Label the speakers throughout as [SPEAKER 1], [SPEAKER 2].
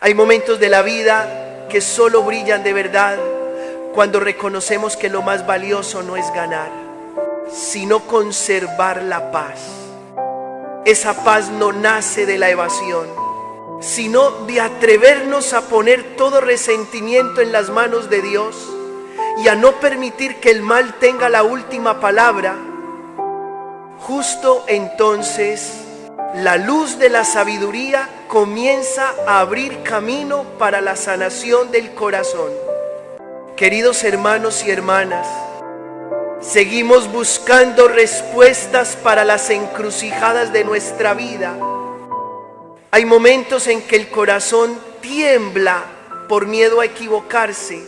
[SPEAKER 1] Hay momentos de la vida que solo brillan de verdad cuando reconocemos que lo más valioso no es ganar, sino conservar la paz. Esa paz no nace de la evasión, sino de atrevernos a poner todo resentimiento en las manos de Dios y a no permitir que el mal tenga la última palabra. Justo entonces la luz de la sabiduría comienza a abrir camino para la sanación del corazón. Queridos hermanos y hermanas, seguimos buscando respuestas para las encrucijadas de nuestra vida. Hay momentos en que el corazón tiembla por miedo a equivocarse,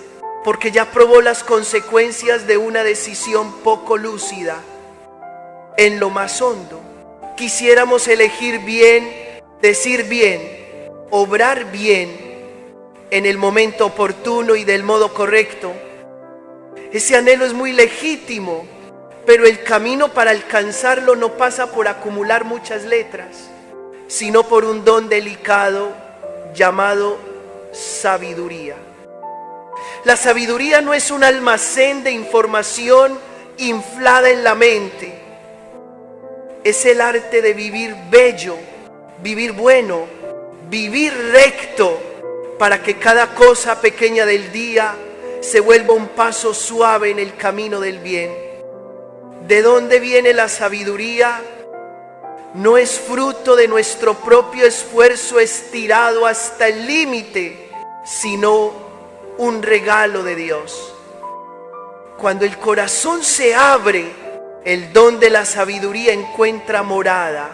[SPEAKER 1] porque ya probó las consecuencias de una decisión poco lúcida. En lo más hondo, quisiéramos elegir bien, decir bien, obrar bien, en el momento oportuno y del modo correcto. Ese anhelo es muy legítimo, pero el camino para alcanzarlo no pasa por acumular muchas letras, sino por un don delicado llamado sabiduría. La sabiduría no es un almacén de información inflada en la mente. Es el arte de vivir bello, vivir bueno, vivir recto, para que cada cosa pequeña del día se vuelva un paso suave en el camino del bien. ¿De dónde viene la sabiduría? No es fruto de nuestro propio esfuerzo estirado hasta el límite, sino un regalo de Dios. Cuando el corazón se abre, el don de la sabiduría encuentra morada.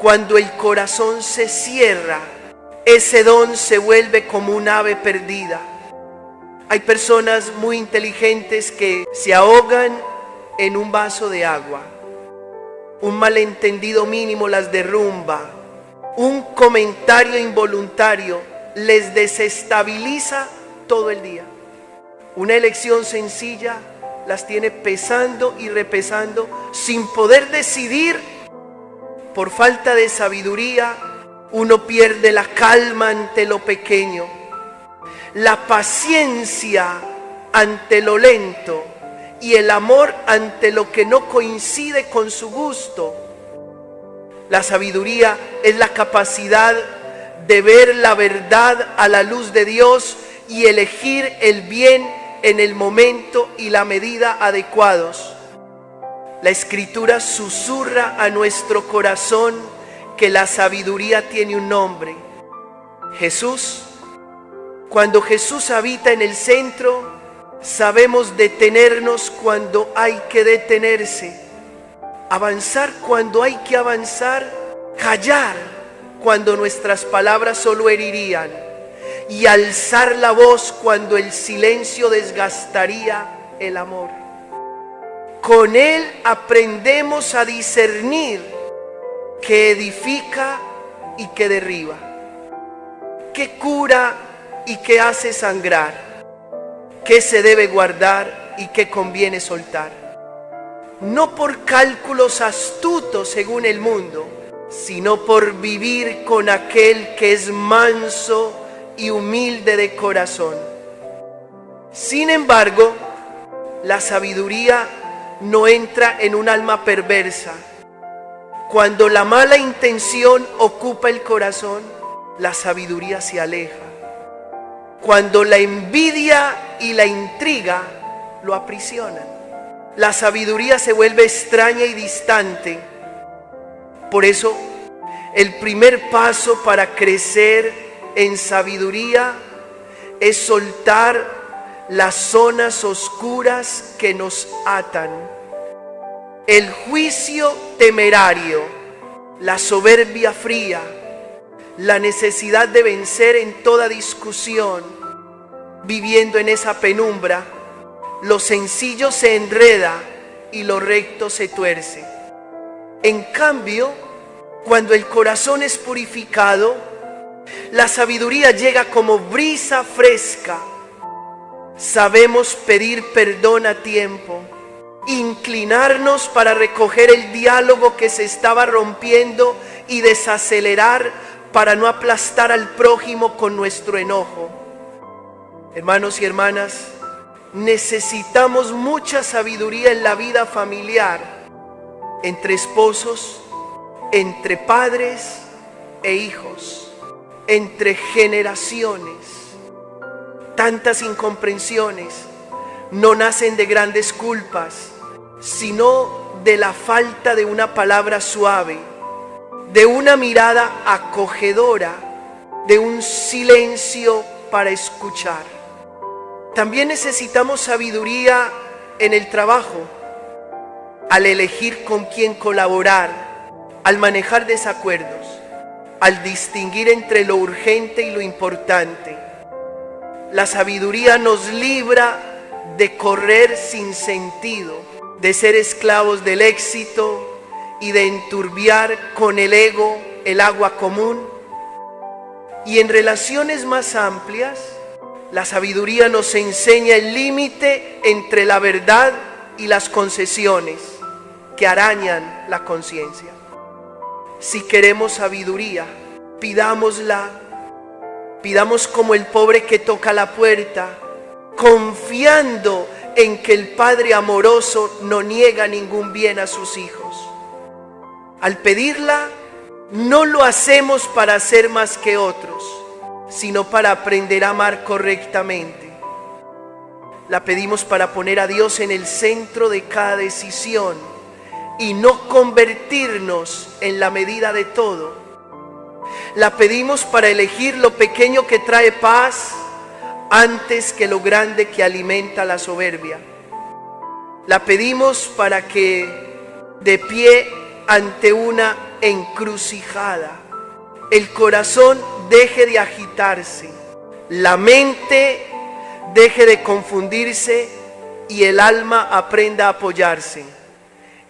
[SPEAKER 1] Cuando el corazón se cierra, ese don se vuelve como un ave perdida. Hay personas muy inteligentes que se ahogan en un vaso de agua. Un malentendido mínimo las derrumba. Un comentario involuntario les desestabiliza todo el día. Una elección sencilla las tiene pesando y repesando sin poder decidir. Por falta de sabiduría, uno pierde la calma ante lo pequeño, la paciencia ante lo lento y el amor ante lo que no coincide con su gusto. La sabiduría es la capacidad de ver la verdad a la luz de Dios y elegir el bien en el momento y la medida adecuados. La Escritura susurra a nuestro corazón que la sabiduría tiene un nombre: Jesús. Cuando Jesús habita en el centro, sabemos detenernos cuando hay que detenerse, avanzar cuando hay que avanzar, callar cuando nuestras palabras solo herirían, y alzar la voz cuando el silencio desgastaría el amor. Con Él aprendemos a discernir qué edifica y qué derriba, qué cura y qué hace sangrar, qué se debe guardar y qué conviene soltar. No por cálculos astutos según el mundo, sino por vivir con aquel que es manso y humilde de corazón. Sin embargo, la sabiduría no entra en un alma perversa. Cuando la mala intención ocupa el corazón, la sabiduría se aleja. Cuando la envidia y la intriga lo aprisionan, la sabiduría se vuelve extraña y distante. Por eso, el primer paso para crecer en sabiduría es soltar las zonas oscuras que nos atan. El juicio temerario, la soberbia fría, la necesidad de vencer en toda discusión. Viviendo en esa penumbra, lo sencillo se enreda y lo recto se tuerce. En cambio, cuando el corazón es purificado, la sabiduría llega como brisa fresca. Sabemos pedir perdón a tiempo, inclinarnos para recoger el diálogo que se estaba rompiendo y desacelerar para no aplastar al prójimo con nuestro enojo. Hermanos y hermanas, necesitamos mucha sabiduría en la vida familiar, entre esposos, entre padres e hijos, entre generaciones. Tantas incomprensiones no nacen de grandes culpas, sino de la falta de una palabra suave, de una mirada acogedora, de un silencio para escuchar. También necesitamos sabiduría en el trabajo, al elegir con quién colaborar, al manejar desacuerdos, al distinguir entre lo urgente y lo importante. La sabiduría nos libra de correr sin sentido, de ser esclavos del éxito y de enturbiar con el ego el agua común. Y en relaciones más amplias, la sabiduría nos enseña el límite entre la verdad y las concesiones que arañan la conciencia. Si queremos sabiduría, pidámosla. Pidamos como el pobre que toca la puerta, confiando en que el Padre amoroso no niega ningún bien a sus hijos. Al pedirla, no lo hacemos para ser más que otros, sino para aprender a amar correctamente. La pedimos para poner a Dios en el centro de cada decisión y no convertirnos en la medida de todo. La pedimos para elegir lo pequeño que trae paz antes que lo grande que alimenta la soberbia. La pedimos para que, de pie ante una encrucijada, el corazón deje de agitarse, la mente deje de confundirse y el alma aprenda a apoyarse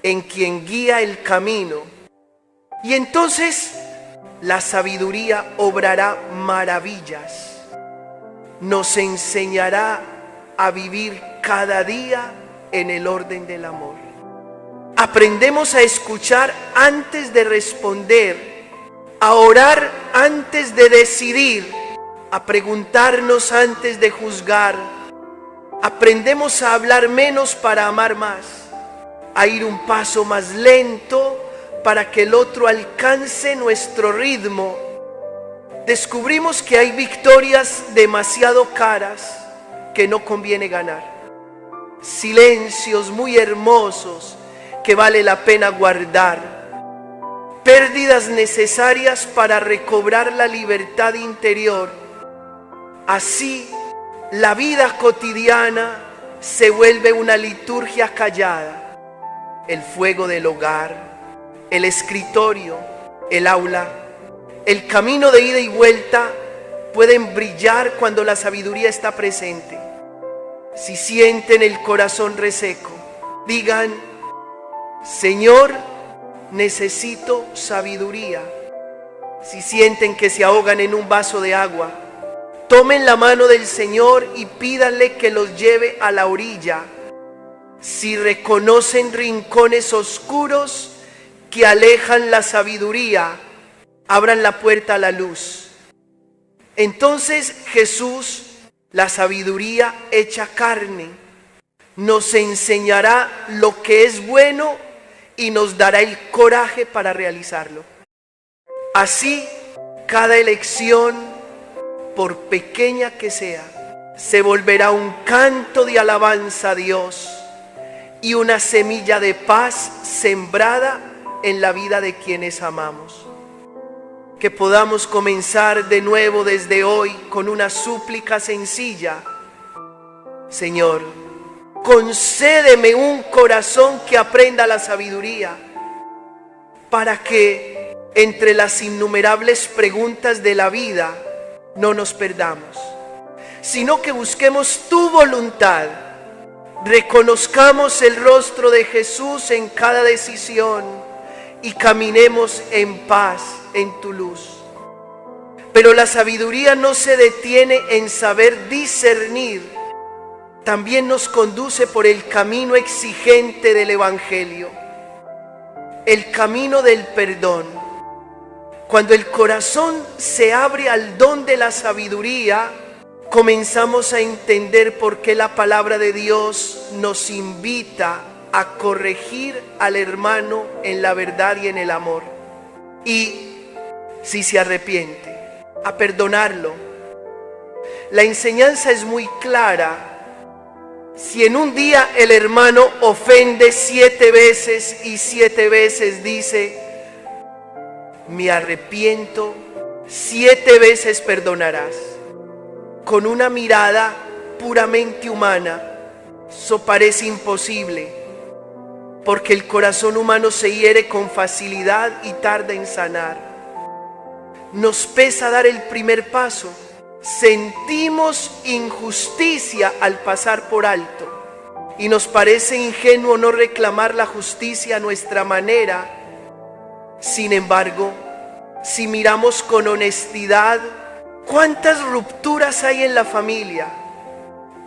[SPEAKER 1] en quien guía el camino. Y entonces la sabiduría obrará maravillas, nos enseñará a vivir cada día en el orden del amor. Aprendemos a escuchar antes de responder, a orar antes de decidir, a preguntarnos antes de juzgar. Aprendemos a hablar menos para amar más, a ir un paso más lento para que el otro alcance nuestro ritmo. Descubrimos que hay victorias demasiado caras que no conviene ganar, silencios muy hermosos que vale la pena guardar, pérdidas necesarias para recobrar la libertad interior. Así, la vida cotidiana se vuelve una liturgia callada, el fuego del hogar, el escritorio, el aula, el camino de ida y vuelta pueden brillar cuando la sabiduría está presente. Si sienten el corazón reseco, digan: Señor, necesito sabiduría. Si sienten que se ahogan en un vaso de agua, tomen la mano del Señor y pídanle que los lleve a la orilla. Si reconocen rincones oscuros que alejan la sabiduría, abran la puerta a la luz. Entonces Jesús, la sabiduría hecha carne, nos enseñará lo que es bueno y nos dará el coraje para realizarlo. Así, cada elección, por pequeña que sea, se volverá un canto de alabanza a Dios y una semilla de paz sembrada en la vida de quienes amamos. Que podamos comenzar de nuevo desde hoy con una súplica sencilla: Señor, concédeme un corazón que aprenda la sabiduría, para que entre las innumerables preguntas de la vida no nos perdamos, sino que busquemos tu voluntad, reconozcamos el rostro de Jesús en cada decisión y caminemos en paz en tu luz. Pero la sabiduría no se detiene en saber discernir, también nos conduce por el camino exigente del Evangelio, el camino del perdón, Cuando el corazón se abre al don de la sabiduría, comenzamos a entender por qué la palabra de Dios nos invita a corregir al hermano en la verdad y en el amor. Y si se arrepiente, a perdonarlo. La enseñanza es muy clara. Si en un día el hermano ofende 7 veces y 7 veces dice, me arrepiento, 7 veces perdonarás. Con una mirada puramente humana, eso parece imposible, porque el corazón humano se hiere con facilidad y tarda en sanar. Nos pesa dar el primer paso. Sentimos injusticia al pasar por alto y nos parece ingenuo no reclamar la justicia a nuestra manera. Sin embargo, si miramos con honestidad, ¿cuántas rupturas hay en la familia?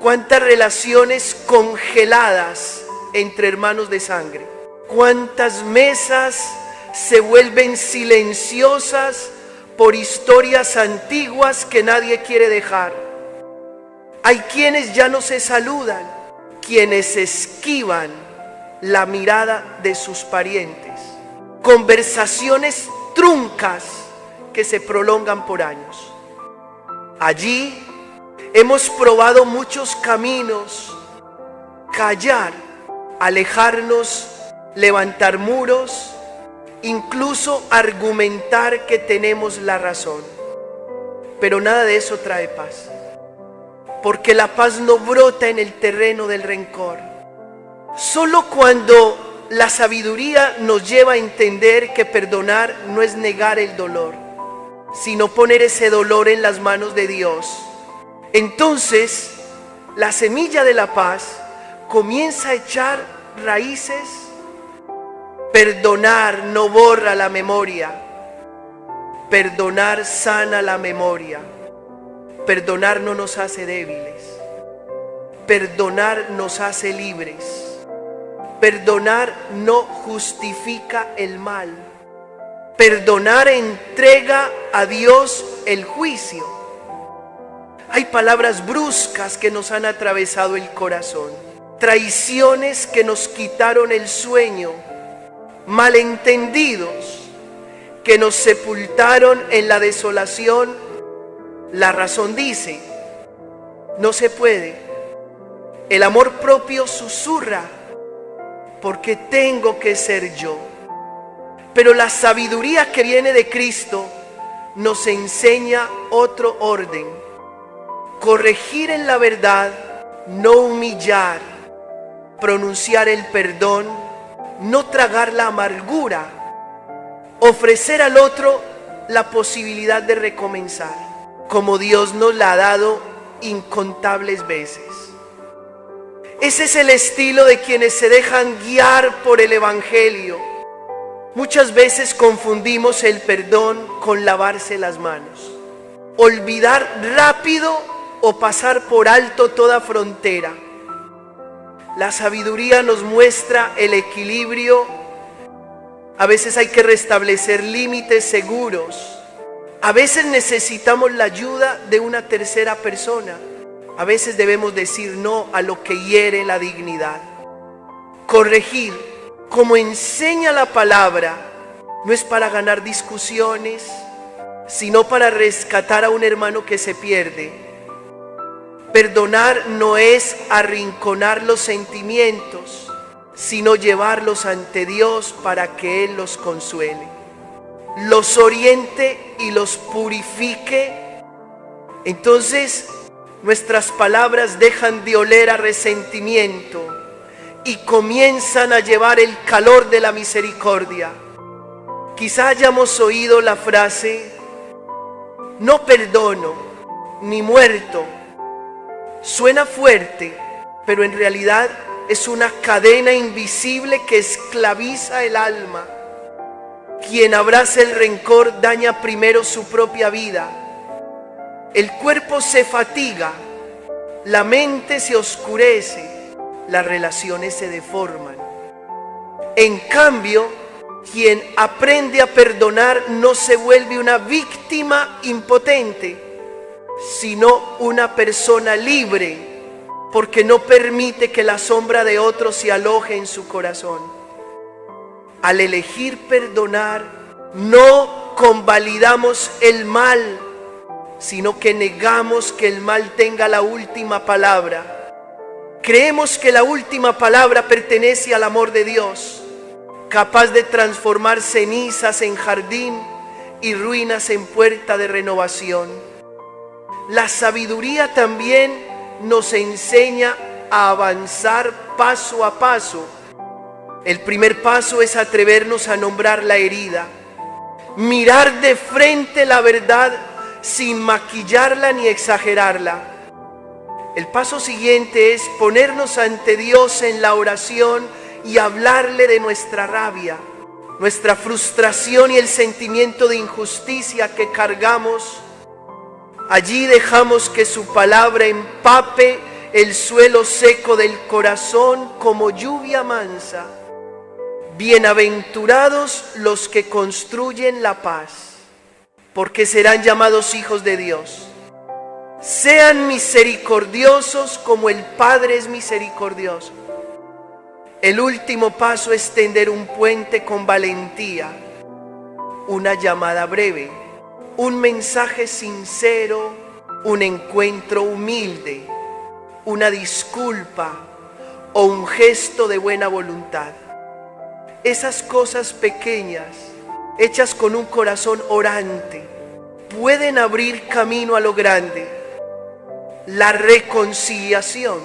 [SPEAKER 1] ¿Cuántas relaciones congeladas entre hermanos de sangre? ¿Cuántas mesas se vuelven silenciosas por historias antiguas que nadie quiere dejar? Hay quienes ya no se saludan, quienes esquivan la mirada de sus parientes. Conversaciones truncas que se prolongan por años. Allí hemos probado muchos caminos: callar, alejarnos, levantar muros, incluso argumentar que tenemos la razón. Pero nada de eso trae paz, porque la paz no brota en el terreno del rencor. Solo cuando la sabiduría nos lleva a entender que perdonar no es negar el dolor, sino poner ese dolor en las manos de Dios, entonces la semilla de la paz comienza a echar raíces. Perdonar no borra la memoria. Perdonar sana la memoria. Perdonar no nos hace débiles. Perdonar nos hace libres. Perdonar no justifica el mal. Perdonar entrega a Dios el juicio. Hay palabras bruscas que nos han atravesado el corazón. Traiciones que nos quitaron el sueño. Malentendidos que nos sepultaron en la desolación. La razón dice, no se puede. El amor propio susurra, porque tengo que ser yo. Pero la sabiduría que viene de Cristo nos enseña otro orden: corregir en la verdad, no humillar, pronunciar el perdón, no tragar la amargura, ofrecer al otro la posibilidad de recomenzar, como Dios nos la ha dado incontables veces. Ese es el estilo de quienes se dejan guiar por el Evangelio. Muchas veces confundimos el perdón con lavarse las manos, olvidar rápido o pasar por alto toda frontera. La sabiduría nos muestra el equilibrio. A veces hay que restablecer límites seguros. A veces necesitamos la ayuda de una tercera persona. A veces debemos decir no a lo que hiere la dignidad. Corregir, como enseña la palabra, no es para ganar discusiones, sino para rescatar a un hermano que se pierde. Perdonar no es arrinconar los sentimientos, sino llevarlos ante Dios para que Él los consuele, los oriente y los purifique. Entonces nuestras palabras dejan de oler a resentimiento y comienzan a llevar el calor de la misericordia. Quizá hayamos oído la frase, no perdono, ni muerto. Suena fuerte, pero en realidad es una cadena invisible que esclaviza el alma. Quien abraza el rencor daña primero su propia vida. El cuerpo se fatiga, la mente se oscurece, las relaciones se deforman. En cambio, Quien aprende a perdonar no se vuelve una víctima impotente, sino una persona libre, porque no permite que la sombra de otro se aloje en su corazón. Al elegir perdonar, no convalidamos el mal, sino que negamos que el mal tenga la última palabra. Creemos que la última palabra pertenece al amor de Dios, capaz de transformar cenizas en jardín y ruinas en puerta de renovación. La sabiduría también nos enseña a avanzar paso a paso. El primer paso es atrevernos a nombrar la herida, mirar de frente la verdad sin maquillarla ni exagerarla. El paso siguiente es ponernos ante Dios en la oración y hablarle de nuestra rabia, nuestra frustración y el sentimiento de injusticia que cargamos. Allí dejamos que su palabra empape el suelo seco del corazón como lluvia mansa. Bienaventurados los que construyen la paz, porque serán llamados hijos de Dios. Sean misericordiosos como el Padre es misericordioso. El último paso es tender un puente con valentía, una llamada breve, un mensaje sincero, un encuentro humilde, una disculpa o un gesto de buena voluntad. Esas cosas pequeñas, hechas con un corazón orante, pueden abrir camino a lo grande, la reconciliación.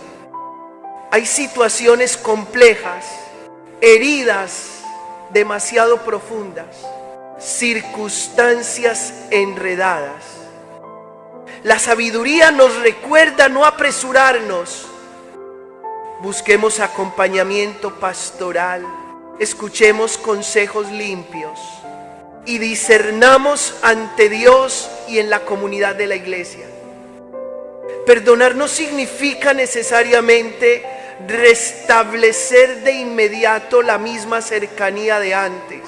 [SPEAKER 1] Hay situaciones complejas, heridas demasiado profundas, circunstancias enredadas. La sabiduría nos recuerda no apresurarnos. Busquemos acompañamiento pastoral, escuchemos consejos limpios y discernamos ante Dios y en la comunidad de la iglesia. Perdonar no significa necesariamente restablecer de inmediato la misma cercanía de antes,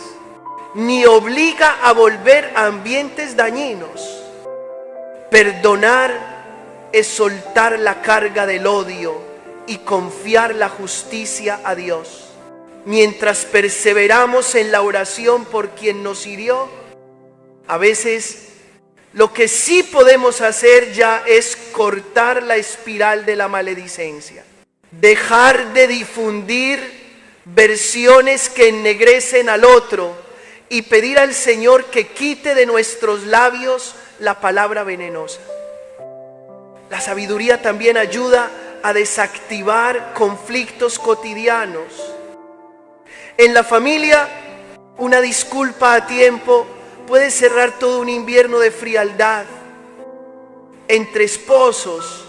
[SPEAKER 1] ni obliga a volver a ambientes dañinos. Perdonar es soltar la carga del odio y confiar la justicia a Dios. Mientras perseveramos en la oración por quien nos hirió, a veces lo que sí podemos hacer ya es cortar la espiral de la maledicencia. Dejar de difundir versiones que ennegrecen al otro y pedir al Señor que quite de nuestros labios la palabra venenosa. La sabiduría también ayuda a desactivar conflictos cotidianos. En la familia, una disculpa a tiempo puede cerrar todo un invierno de frialdad. Entre esposos,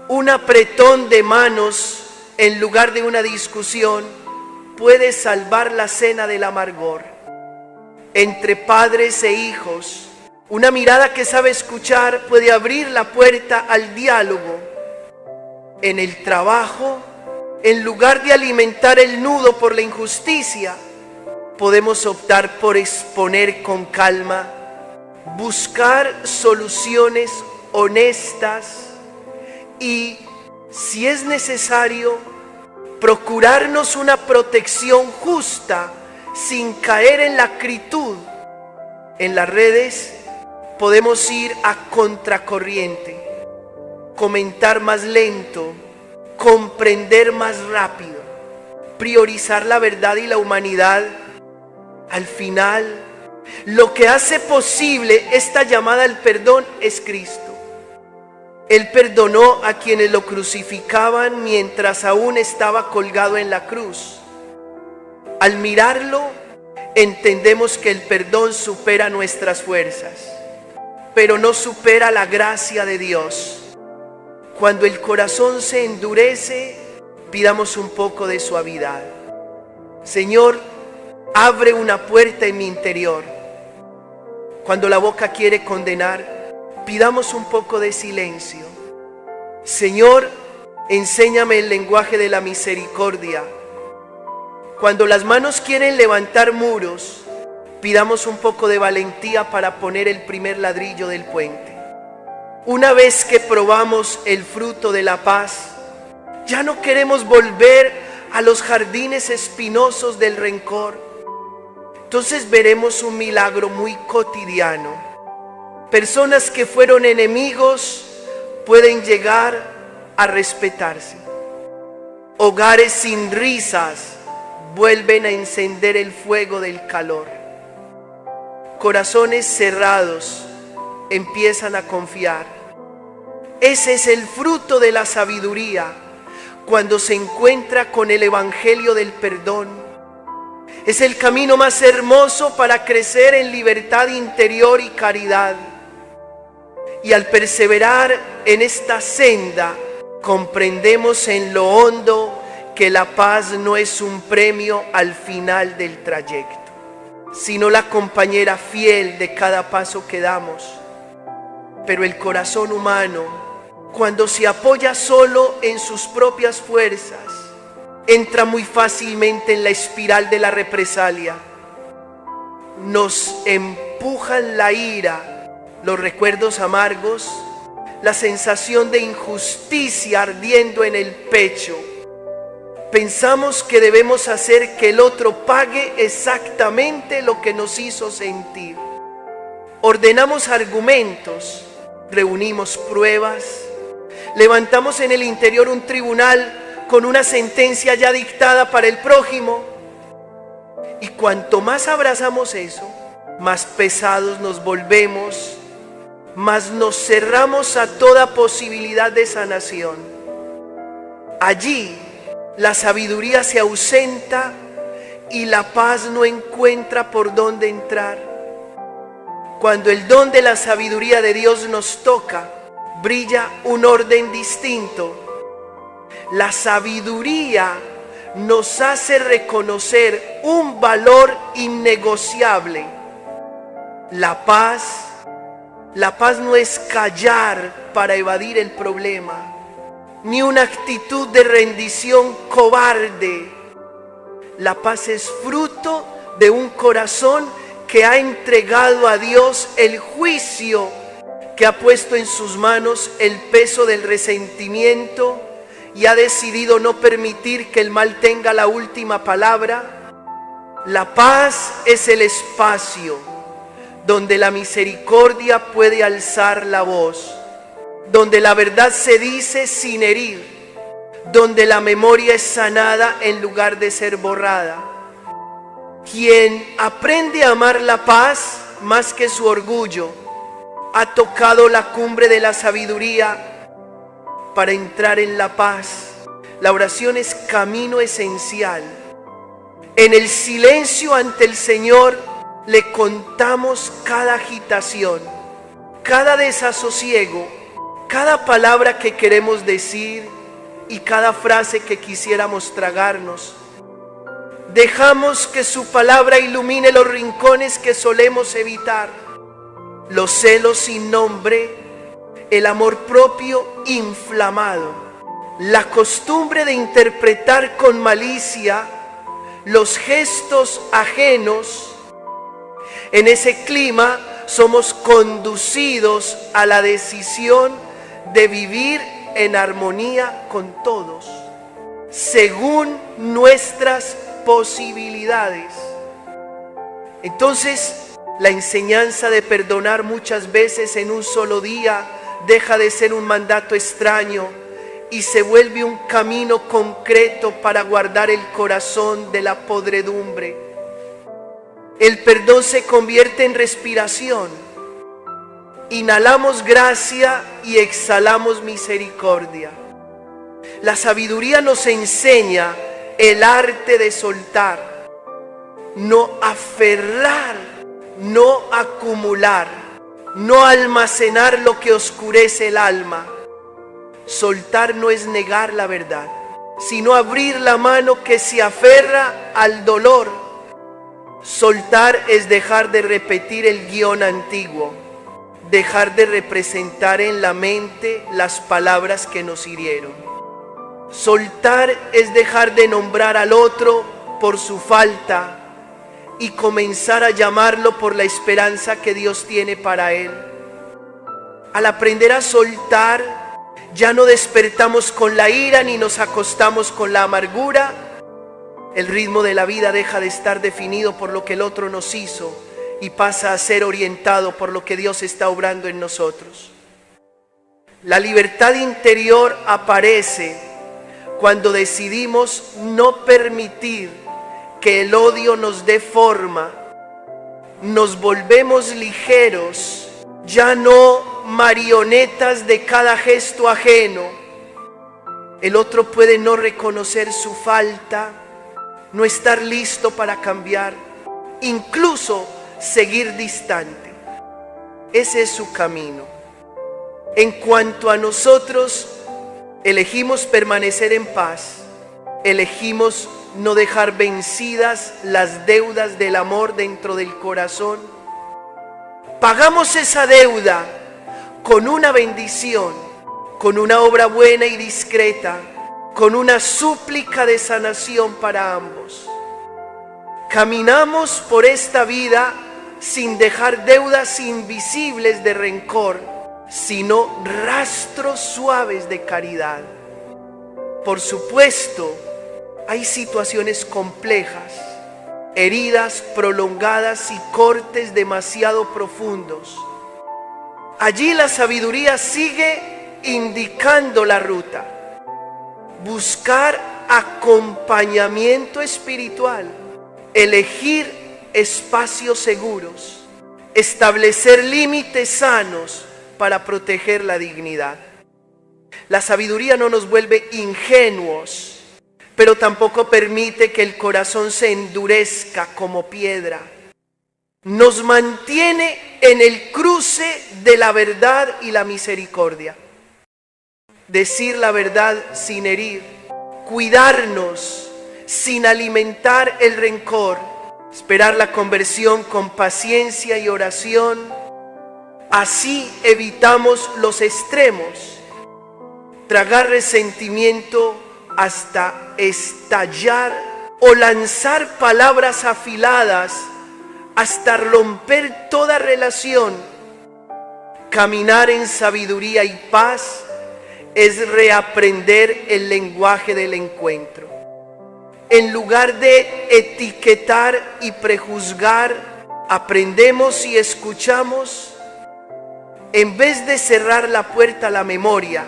[SPEAKER 1] un apretón de manos en lugar de una discusión puede salvar la cena del amargor. Entre padres e hijos, una mirada que sabe escuchar puede abrir la puerta al diálogo. En el trabajo, en lugar de alimentar el nudo por la injusticia, podemos optar por exponer con calma, buscar soluciones honestas y, si es necesario, procurarnos una protección justa sin caer en la acritud. En las redes podemos ir a contracorriente, comentar más lento, comprender más rápido, priorizar la verdad y la humanidad. Al final, lo que hace posible esta llamada al perdón es Cristo. Él perdonó a quienes lo crucificaban mientras aún estaba colgado en la cruz. Al mirarlo, entendemos que el perdón supera nuestras fuerzas, pero no supera la gracia de Dios. Cuando el corazón se endurece, pidamos un poco de suavidad. Señor, abre una puerta en mi interior. Cuando la boca quiere condenar, pidamos un poco de silencio. Señor, enséñame el lenguaje de la misericordia. Cuando las manos quieren levantar muros, pidamos un poco de valentía para poner el primer ladrillo del puente. Una vez que probamos el fruto de la paz, ya no queremos volver a los jardines espinosos del rencor. Entonces veremos un milagro muy cotidiano. Personas que fueron enemigos pueden llegar a respetarse. Hogares sin risas vuelven a encender el fuego del calor. Corazones cerrados empiezan a confiar. Ese es el fruto de la sabiduría cuando se encuentra con el evangelio del perdón. Es el camino más hermoso para crecer en libertad interior y caridad. Y al perseverar en esta senda, comprendemos en lo hondo que la paz no es un premio al final del trayecto, sino la compañera fiel de cada paso que damos. Pero el corazón humano, cuando se apoya solo en sus propias fuerzas, entra muy fácilmente en la espiral de la represalia. Nos empujan la ira, los recuerdos amargos, la sensación de injusticia ardiendo en el pecho. Pensamos que debemos hacer que el otro pague exactamente lo que nos hizo sentir. Ordenamos argumentos, reunimos pruebas, levantamos en el interior un tribunal con una sentencia ya dictada para el prójimo. Y cuanto más abrazamos eso, más pesados nos volvemos, más nos cerramos a toda posibilidad de sanación. Allí la sabiduría se ausenta y la paz no encuentra por dónde entrar. Cuando el don de la sabiduría de Dios nos toca, brilla un orden distinto. La sabiduría nos hace reconocer un valor innegociable. La paz no es callar para evadir el problema, ni una actitud de rendición cobarde. La paz es fruto de un corazón que ha entregado a Dios el juicio, que ha puesto en sus manos el peso del resentimiento y ha decidido no permitir que el mal tenga la última palabra. La paz es el espacio donde la misericordia puede alzar la voz, donde la verdad se dice sin herir, donde la memoria es sanada en lugar de ser borrada. Quien aprende a amar la paz más que su orgullo, ha tocado la cumbre de la sabiduría. Para entrar en la paz, la oración es camino esencial. En el silencio ante el Señor le contamos cada agitación, cada desasosiego, cada palabra que queremos decir y cada frase que quisiéramos tragarnos. Dejamos que su palabra ilumine los rincones que solemos evitar, los celos sin nombre, el amor propio inflamado, la costumbre de interpretar con malicia los gestos ajenos. En ese clima somos conducidos a la decisión de vivir en armonía con todos, según nuestras posibilidades. Entonces, la enseñanza de perdonar muchas veces en un solo día deja de ser un mandato extraño y se vuelve un camino concreto para guardar el corazón de la podredumbre. El perdón se convierte en respiración. Inhalamos gracia y exhalamos misericordia. La sabiduría nos enseña el arte de soltar, no aferrar, no acumular, no almacenar lo que oscurece el alma. Soltar no es negar la verdad, sino abrir la mano que se aferra al dolor. Soltar es dejar de repetir el guión antiguo, dejar de representar en la mente las palabras que nos hirieron. Soltar es dejar de nombrar al otro por su falta y comenzar a llamarlo por la esperanza que Dios tiene para él. Al aprender a soltar, ya no despertamos con la ira ni nos acostamos con la amargura. El ritmo de la vida deja de estar definido por lo que el otro nos hizo y pasa a ser orientado por lo que Dios está obrando en nosotros. La libertad interior aparece cuando decidimos no permitir que el odio nos dé forma. Nos volvemos ligeros, ya no marionetas de cada gesto ajeno. El otro puede no reconocer su falta, no estar listo para cambiar, incluso seguir distante. Ese es su camino. En cuanto a nosotros, elegimos permanecer en paz, elegimos no dejar vencidas las deudas del amor dentro del corazón. Pagamos esa deuda con una bendición, con una obra buena y discreta, con una súplica de sanación para ambos. Caminamos por esta vida sin dejar deudas invisibles de rencor, sino rastros suaves de caridad. Por supuesto, hay situaciones complejas, heridas prolongadas y cortes demasiado profundos. Allí la sabiduría sigue indicando la ruta. Buscar acompañamiento espiritual, elegir espacios seguros, establecer límites sanos para proteger la dignidad. La sabiduría no nos vuelve ingenuos, pero tampoco permite que el corazón se endurezca como piedra. Nos mantiene en el cruce de la verdad y la misericordia. Decir la verdad sin herir, cuidarnos sin alimentar el rencor, esperar la conversión con paciencia y oración. Así evitamos los extremos, tragar resentimiento hasta estallar o lanzar palabras afiladas hasta romper toda relación. Caminar en sabiduría y paz es reaprender el lenguaje del encuentro. En lugar de etiquetar y prejuzgar, aprendemos y escuchamos. En vez de cerrar la puerta a la memoria,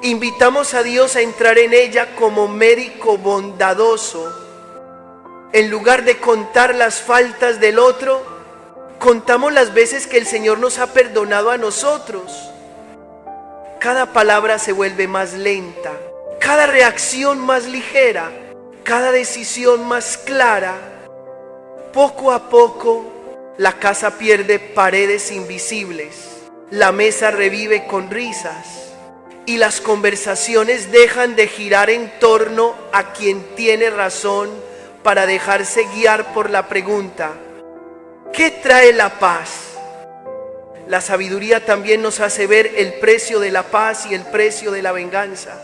[SPEAKER 1] invitamos a Dios a entrar en ella como médico bondadoso. En lugar de contar las faltas del otro, contamos las veces que el Señor nos ha perdonado a nosotros. Cada palabra se vuelve más lenta, cada reacción más ligera, cada decisión más clara. Poco a poco, la casa pierde paredes invisibles, la mesa revive con risas y las conversaciones dejan de girar en torno a quien tiene razón para dejarse guiar por la pregunta: ¿qué trae la paz? La sabiduría también nos hace ver el precio de la paz y el precio de la venganza.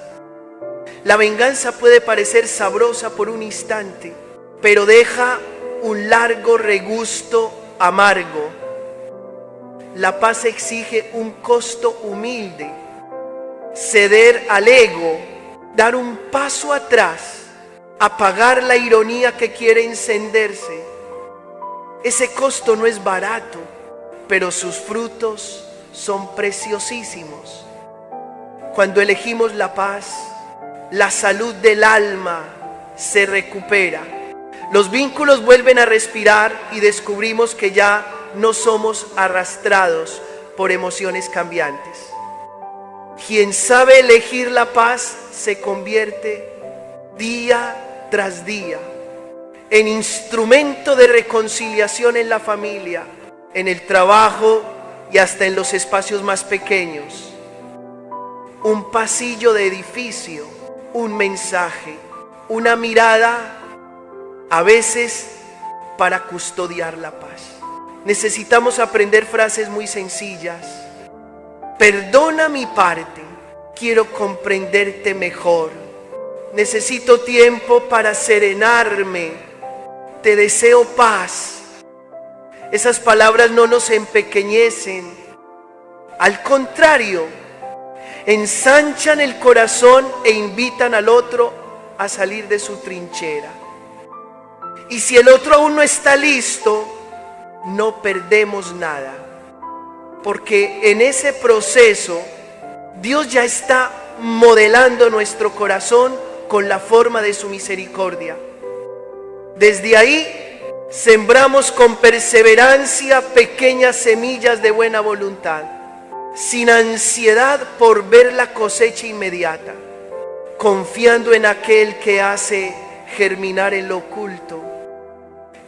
[SPEAKER 1] La venganza puede parecer sabrosa por un instante, pero deja un largo regusto amargo. La paz exige un costo humilde, ceder al ego, dar un paso atrás, apagar la ironía que quiere encenderse. Ese costo no es barato, pero sus frutos son preciosísimos. Cuando elegimos la paz, la salud del alma se recupera. Los vínculos vuelven a respirar y descubrimos que ya no somos arrastrados por emociones cambiantes. Quien sabe elegir la paz se convierte día tras día en instrumento de reconciliación en la familia, en el trabajo y hasta en los espacios más pequeños. Un pasillo de edificio, un mensaje, una mirada, a veces para custodiar la paz. Necesitamos aprender frases muy sencillas. Perdona mi parte, quiero comprenderte mejor. Necesito tiempo para serenarme. Te deseo paz, Esas palabras no nos empequeñecen, al contrario, ensanchan el corazón e invitan al otro a salir de su trinchera. Y si el otro aún no está listo, no perdemos nada, porque en ese proceso Dios ya está modelando nuestro corazón con la forma de su misericordia. Desde ahí sembramos con perseverancia pequeñas semillas de buena voluntad, sin ansiedad por ver la cosecha inmediata, confiando en aquel que hace germinar en lo oculto.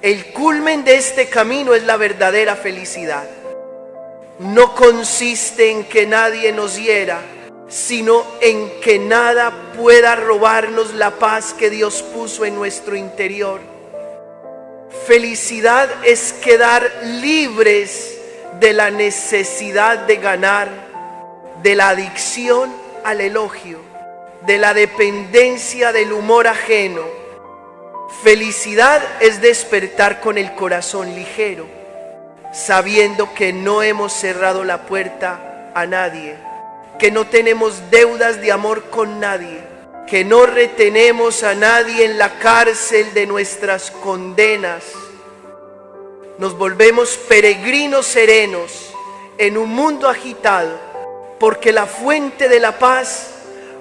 [SPEAKER 1] El culmen de este camino es la verdadera felicidad. No consiste en que nadie nos hiera, sino en que nada pueda robarnos la paz que Dios puso en nuestro interior. Felicidad es quedar libres de la necesidad de ganar, de la adicción al elogio, de la dependencia del humor ajeno. Felicidad es despertar con el corazón ligero, sabiendo que no hemos cerrado la puerta a nadie, que no tenemos deudas de amor con nadie, que no retenemos a nadie en la cárcel de nuestras condenas. Nos volvemos peregrinos serenos en un mundo agitado, porque la fuente de la paz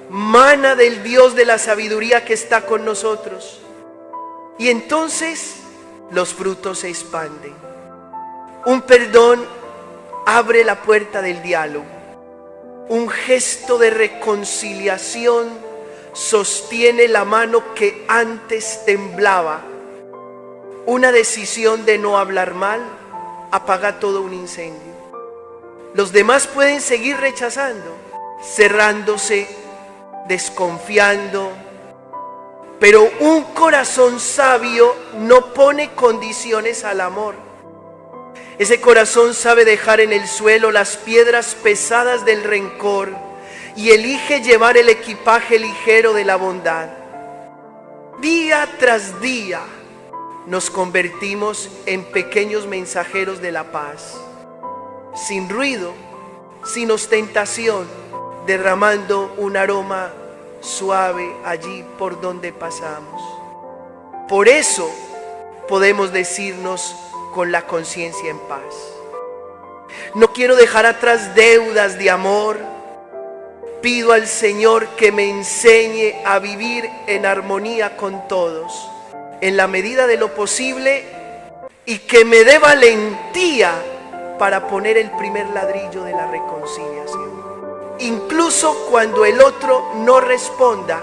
[SPEAKER 1] mana del Dios de la sabiduría que está con nosotros. Y entonces los frutos se expanden. Un perdón abre la puerta del diálogo. Un gesto de reconciliación sostiene la mano que antes temblaba. Una decisión de no hablar mal apaga todo un incendio. Los demás pueden seguir rechazando, cerrándose, desconfiando, pero un corazón sabio no pone condiciones al amor. Ese corazón sabe dejar en el suelo las piedras pesadas del rencor y elige llevar el equipaje ligero de la bondad. Día tras día nos convertimos en pequeños mensajeros de la paz, sin ruido, sin ostentación, derramando un aroma suave allí por donde pasamos. Por eso podemos decirnos con la conciencia en paz: no quiero dejar atrás deudas de amor. Pido al Señor que me enseñe a vivir en armonía con todos, en la medida de lo posible, y que me dé valentía para poner el primer ladrillo de la reconciliación. Incluso cuando el otro no responda,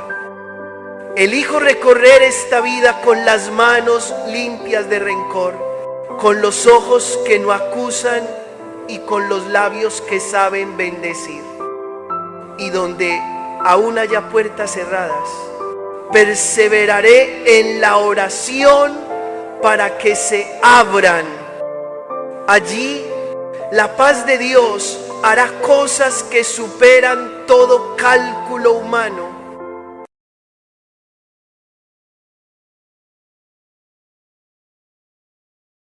[SPEAKER 1] elijo recorrer esta vida con las manos limpias de rencor, con los ojos que no acusan y con los labios que saben bendecir. Y donde aún haya puertas cerradas, perseveraré en la oración para que se abran. Allí la paz de Dios hará cosas que superan todo cálculo humano